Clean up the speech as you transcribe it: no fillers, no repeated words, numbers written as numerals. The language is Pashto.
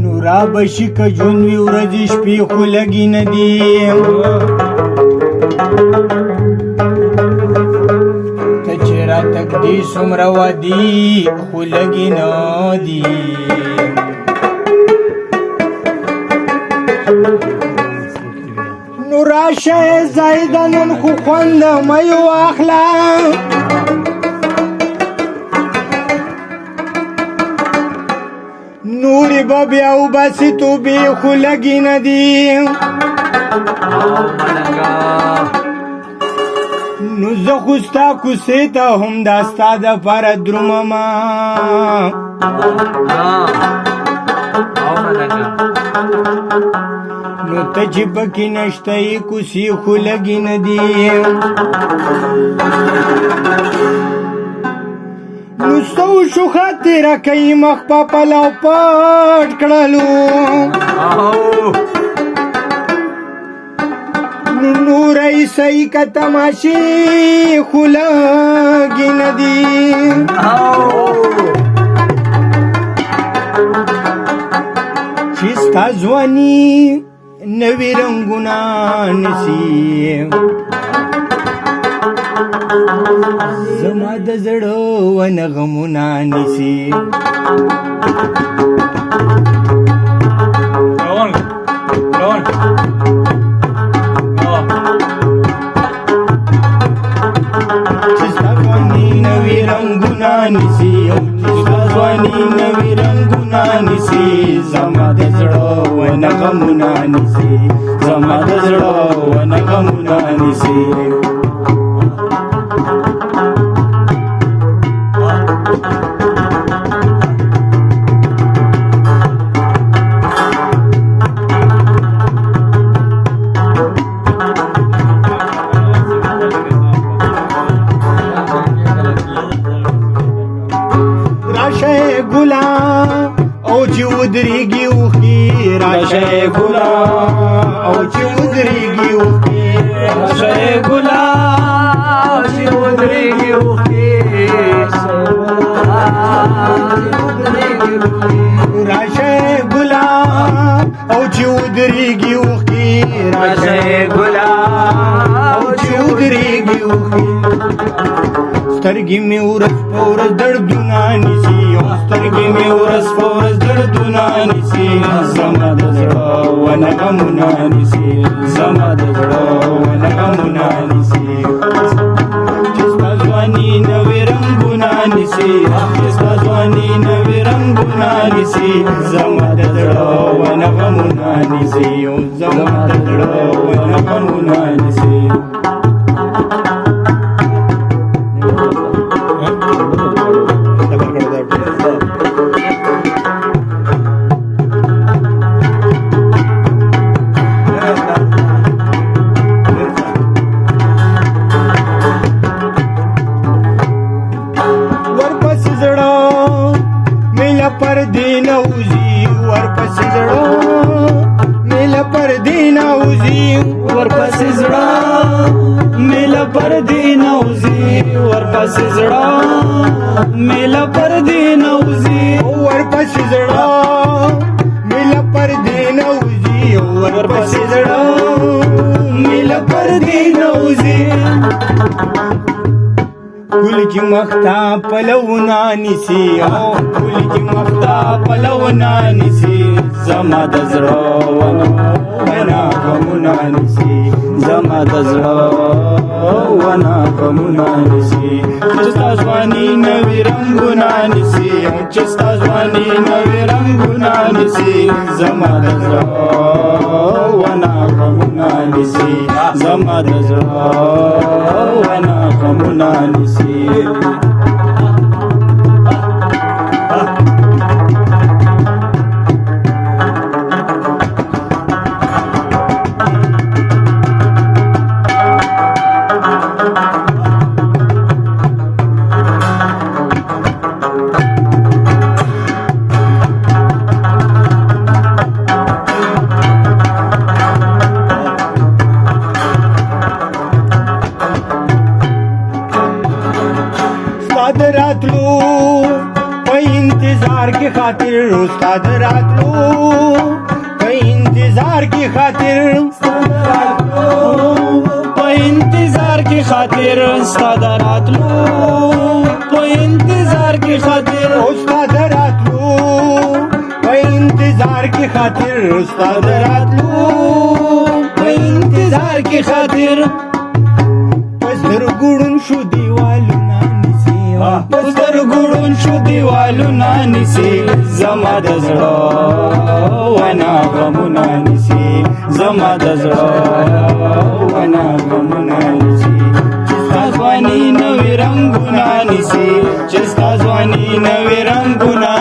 نورا بشي که جون وی ورځې شپې خو لګي نه دي ته چې راتږدې څومره وادي خو لګي نه دي نو راشه زایده نن خو خوند مې واخله نوری با بیا و بسی تو بی خو لگی ندی نو زخوستا کسی تا هم داستا دا پر درمما نو تجی بکی نشتای کسی خو لگی ندی نو سو شو خاطر کئی مخ پا پلاو پاٹ کڑلو نو نور ایسائی کا تماشی خلگی ندی چیستا زوانی نوی رنگونا نسی زما د زړه ونغمونه نیسي چې ستا ځواني نوي رنګونه نیسي چې ستا ځواني نوي رنګونه نیسي زما د زړه ونغمونه نیسي زما د زړه ونغمونه نیسي ودريږي وخي راشه ګلا او چې ودريږي وخي راشه ګلا او چې ودريږي وخي راشه ګلا او چې ودريږي وخي راشه ګلا او چې ودريږي وخي سترګې مې ورځ په ورځ دردونه نیسي سترګې مې ورځ په ورځ دردونه نیسي زما د زړه ونه غمونه نیسي زما د زړه ونه غمونه نیسي چې ستا ځواني نوي رنګونه نیسي چې ستا ځواني نوي رنګونه نیسي زما د زړه ونه غمونه نیسي زما د زړه ونه غمونه نیسي پر دین اوزی ور پس زړه مل پر دین اوزی ور پس زړه مل پر دین اوزی ور پس زړه مل پر دین اوزی ور پس زړه مل پر دین اوزی ور پس زړه مل پر دین اوزی کل کی مختا پلونا نیسی او کل کی مختا پلونا نیسی زما د زړه ونه غمونه نیسی زما د زړه ونه غمونه نیسی چې ستا ځواني نوي رنګونه نیسی چې ستا ځواني نوي رنګونه نیسی زما د زړه ونه غمونه نیسی زما د زړه ونه غمونه نیسی की खातिर उस्ताद रातलो पे इंतजार की खातिर इंतजार की खातिर उस्ताद रातलो इंतजार की खातिर उस्ताद रातलो पे इंतजार की खातिर उस्ताद रातलो इंतजार की खातिर पसर गुडून शुद्धी वालू नानीसे पस्तर गुडून शुद्धी वालू नानीसे जमा दजडो वना गमुनानीसे जमा दजडो वना गमुनानीसे चिस्ता ज्वानी नवी रंगुनानीसे चिस्ता ज्वानी नवी रंगुना